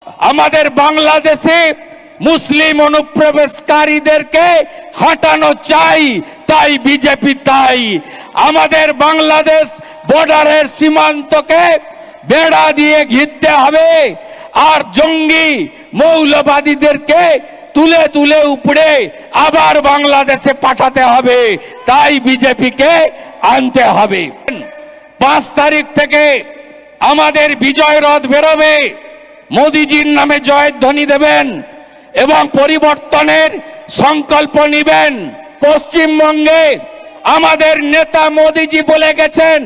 আমাদের বাংলাদেশে মুসলিম অনুপ্রবেশকারীদেরকে হটানো চাই, তাই বিজেপি তাই। আমাদের বাংলাদেশ বর্ডারের সীমান্তকে বেড়া দিয়ে ঘিরতে হবে, আর জঙ্গি মৌলবাদীদেরকে তুলে তুলে উপড়ে আবার বাংলাদেশে পাঠাতে হবে, তাই বিজেপিকে আনতে হবে। 5 তারিখ থেকে আমাদের বিজয় রথ বেরোবে, মোদিজির নামে জয়ধ্বনি দেবেন এবং পরিবর্তনের সংকল্প নেবেন। পশ্চিমবঙ্গে আমাদের নেতা মোদিজি বলে গেছেন,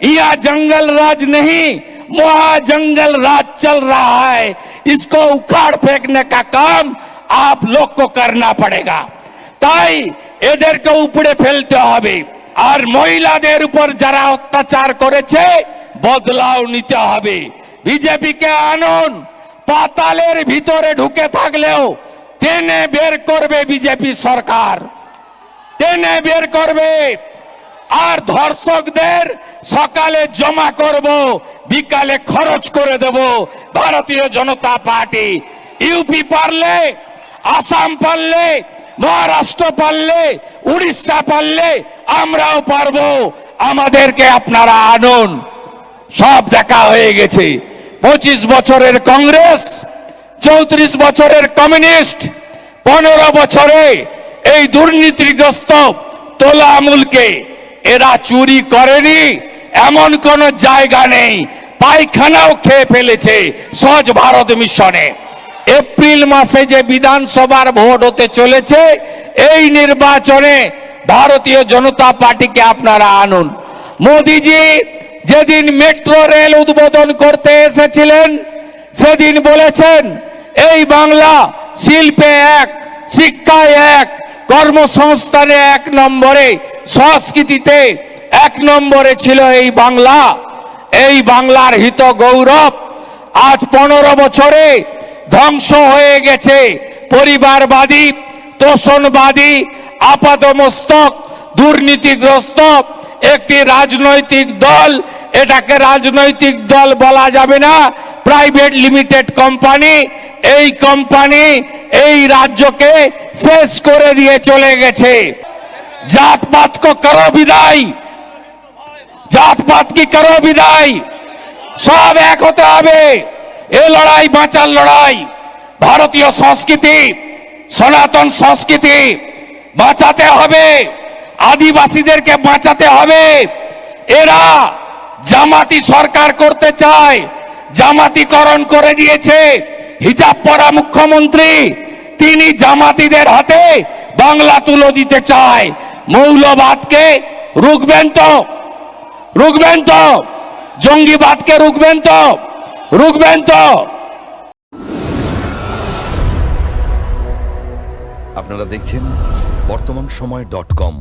ইয়া जंगल राज नहीं महा जंगल राज चल रहा है, इसको उखाड़ फेंकने का काम आप लोग को करना पड़ेगा। তাই এদেরকে উপড়ে ফেলতে হবে, আর মহিলাদের উপর যারা অত্যাচার করেছে বদলাও নিতে হবে। বিজেপিকে আনুন, পাতালের ভিতরে ঢুকে থাকলেও টেনে বের করবে বিজেপি সরকার, টেনে বের করবে। আর ধর্ষকদের সকালে জমা করব, বিকালে খরচ করে দেব ভারতীয় জনতা পার্টি। ইউপি পারলে, আসাম পারলে, মহারাষ্ট্র পারলে, উড়িষ্যা পারলে আমরাও পারবো। আমাদেরকে আপনারা আনুন। সব দেখা হয়ে গেছে। 25 বছরের কংগ্রেস, 34 বছরের কমিউনিস্ট, 15 বছরে এই দুর্নীতিগ্রস্ত তোলা আমুলকে এরা চুরি করেনি এমন কোন জায়গা নেই। পায়খানাও খেয়ে ফেলেছে স্বচ্ছ ভারত মিশনে। এপ্রিল মাসে যে বিধানসভার ভোট হতে চলেছে, এই নির্বাচনে ভারতীয় জনতা পার্টিকে আপনারা আনুন। মোদিজি যেদিন মেট্রো রেল উদ্বোধন করতে এসেছিলেন, সেদিন বলেছেন এই বাংলা শিল্পে 1, শিক্ষায় 1, কর্মসংস্থানে 1 নম্বরে, সংস্কৃতিতে 1 নম্বরে ছিল এই বাংলা। এই বাংলার হিত গৌরব আজ 15 বছরে ধ্বংস হয়ে গেছে। পরিবারবাদী, তোষণবাদী, আপাদমস্তক, দুর্নীতিগ্রস্ত একটি রাজনৈতিক দল, এটাকে রাজনৈতিক দল বলা যাবে না, প্রাইভেট লিমিটেড কোম্পানি। এই কোম্পানি এই রাজ্যকে শেষ করে দিয়ে চলে গেছে। জাতপাত কো করো বিদায়, জাতপাত কি করো বিদায়, সব এক হতে হবে। এ লড়াই বাঁচার লড়াই। ভারতীয় সংস্কৃতি, সনাতন সংস্কৃতি বাঁচাতে হবে, আদিবাসীদেরকে বাঁচাতে হবে। এরা জামাতি সরকার করতে চায়, জামাতিকরণ করে দিয়েছে। হিজাব পরা মুখ্যমন্ত্রী, তিনি জামাতিদের হাতে বাংলা তুলে দিতে চায়। মৌলবাদকে রুখবেন তো, রুখবেন তো, জঙ্গিবাদকে রুখবেন তো, রুখবেন তো। আপনারা দেখছেন বর্তমানসময়.com।